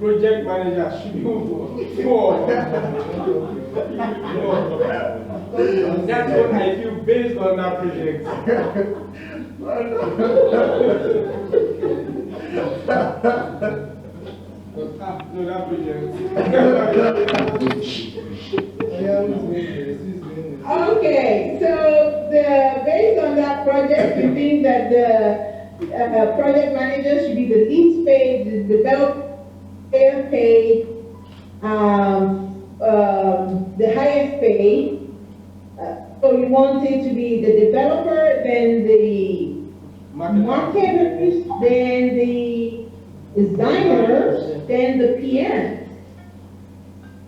Project manager should be four. That's what I feel based on that project. No, that project. Okay, so based on that project, you think that the project manager should be the least paid, the developer paid, the highest paid. So you want it to be the developer, then the marketers, then the designers, then the PM.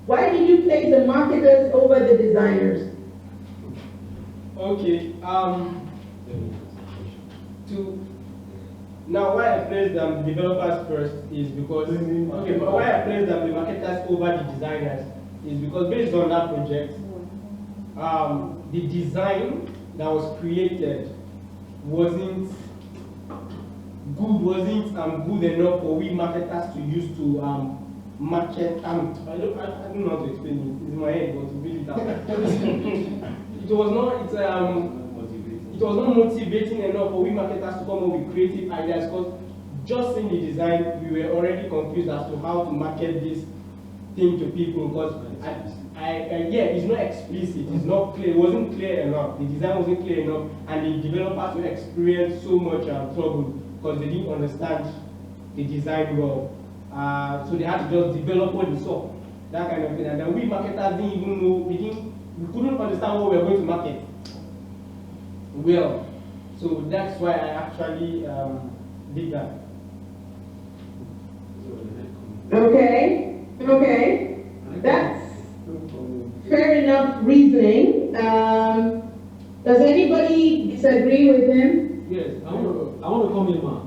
Why did you place the marketers over the designers? Okay, now why I placed the developers first is because, okay, but why I placed the marketers over the designers is because based on that project, the design that was created wasn't good enough for we marketers to use to market. I don't know how to explain it. It's in my head, but to read it out. It was not motivating enough for we marketers to come up with creative ideas, because just in the design we were already confused as to how to market this thing to people, because yeah, it's not explicit, it's not clear, it wasn't clear enough, the design wasn't clear enough, and the developers will experience so much trouble because they didn't understand the design well. So they had to just develop what they saw, that kind of thing. And then we marketers didn't even know, we couldn't understand what we were going to market well. So that's why I actually did that. Okay, that's fair enough reasoning. Does anybody disagree with him? Yes, I want to come in, man.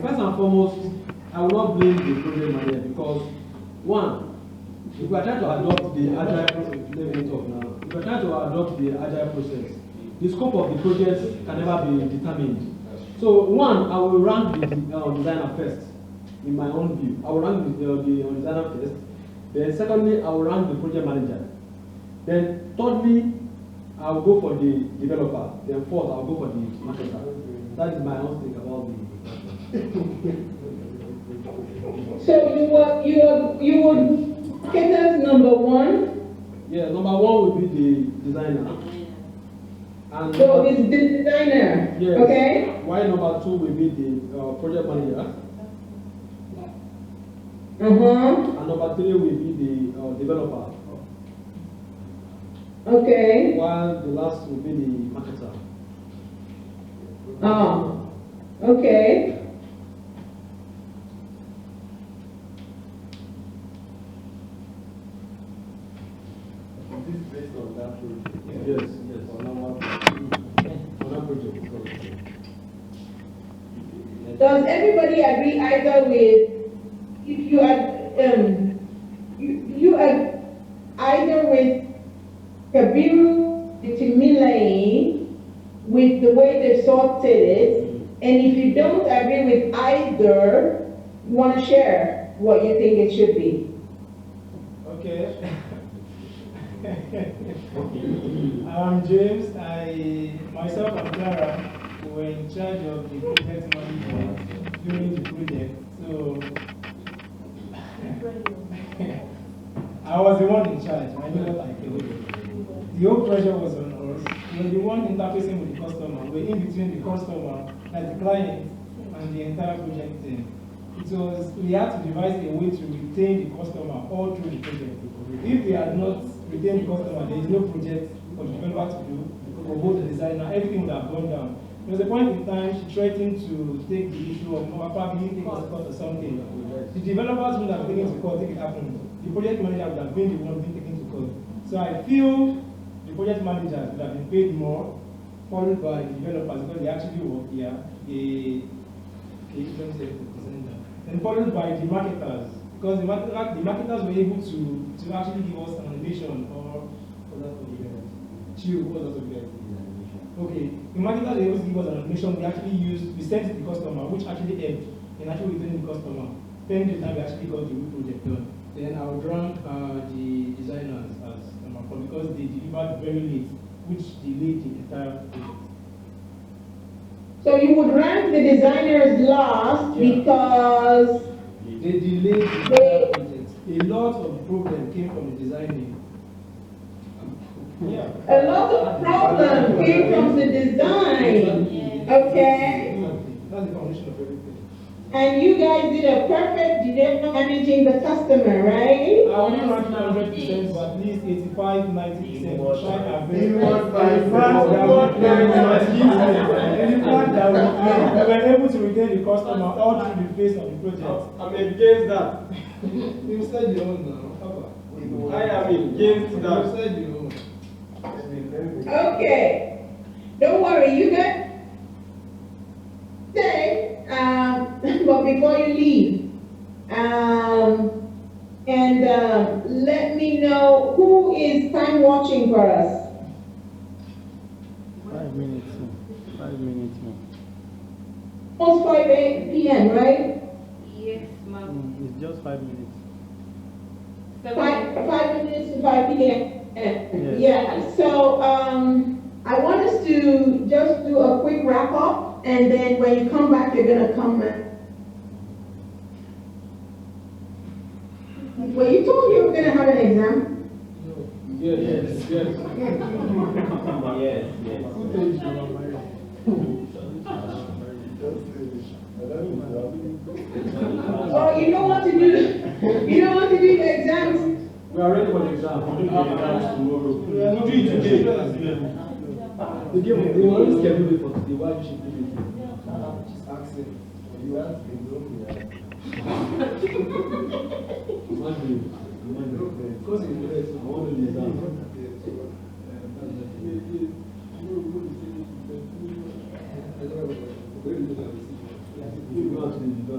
First and foremost, I will not blame the project manager because, one, if we are trying to adopt the agile process, let me talk now. If we are trying to adopt the agile process, the scope of the project can never be determined. So, one, I will rank the designer first, in my own view. I will rank the designer first. Then, secondly, I will rank the project manager. Then, thirdly, I will go for the developer. Then, fourth, I will go for the marketer. That is my own take about the. So you would marketers number one? Yeah, number one would be the designer. And so it's the designer. Yes. Okay. While number two will be the project manager. And number three will be the developer. Okay. While the last will be the marketer. Okay. Is this based on that project? Yes. On number On that project. Does everybody agree either with, if you are, you are either with Kabiru Timilai with the way they sorted it, and if you don't agree with either, you want to share what you think it should be? Okay. James, myself and Clara were in charge of the project management during the project. So I was the one in charge. I knew what I could do. The whole pressure was on us. We were the one interfacing with the customer. We were in between the customer, like the client, and the entire project team. We had to devise a way to retain the customer all through the project. If we had not retained the customer, there is no project for the developer to do, for both the designer, everything would have gone down. There was a point in time she threatened to take the issue of probably taking us to court or something. The developers would have taken to court if it happened. The project manager would have been the one being taken to court. So I feel the project managers would have been paid more, followed by the developers because they actually work here. And followed by the marketers, because the marketers were able to actually give us an animation or okay, the marketers were able to give us an animation we sent it to the customer, which actually helped in actually retaining the customer. pending the time we actually got the whole project done. Then I would rank the designers as number 4 because they delivered very late, which delayed the entire project. So you would rank the designers last Yeah. because They delayed the entire project. A lot of the problem came from the designing. Yeah. a lot of problems came from the design, okay? That's the foundation of everything. And you guys did a perfect job managing the customer, right? I wouldn't rank 100%, but at least 85, 90%. Try our best. You want five, In fact, that we were able to retain the customer all through the phase of the project. I'm against that. You said your own now. Papa. I am against You that. said your own. Okay. Don't worry, you guys stay, but before you leave, let me know who is time watching for us. 5 minutes more. 5 minutes more. Almost 5 p.m., right? Yes, ma'am. It's just 5 minutes. 5 minutes to 5 p.m. Yes. Yeah, so I want us to just do a quick wrap up, and then when you come back, you're gonna come back. Well, you told me you were gonna have an exam. Yes, yes. Yes, Who told you? Oh, you know what to do. You know what to do your exams. We are ready for the exam. We're doing the exams tomorrow. We'll do it today. They already scheduled it for today. Why you should do it? Ask him. You ask me, don't be Because he's late. I want to do the exam. You go out to the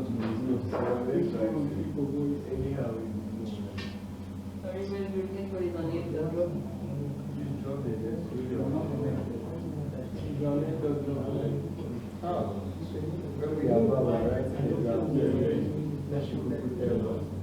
anyhow. When we are writing, that should be prepared.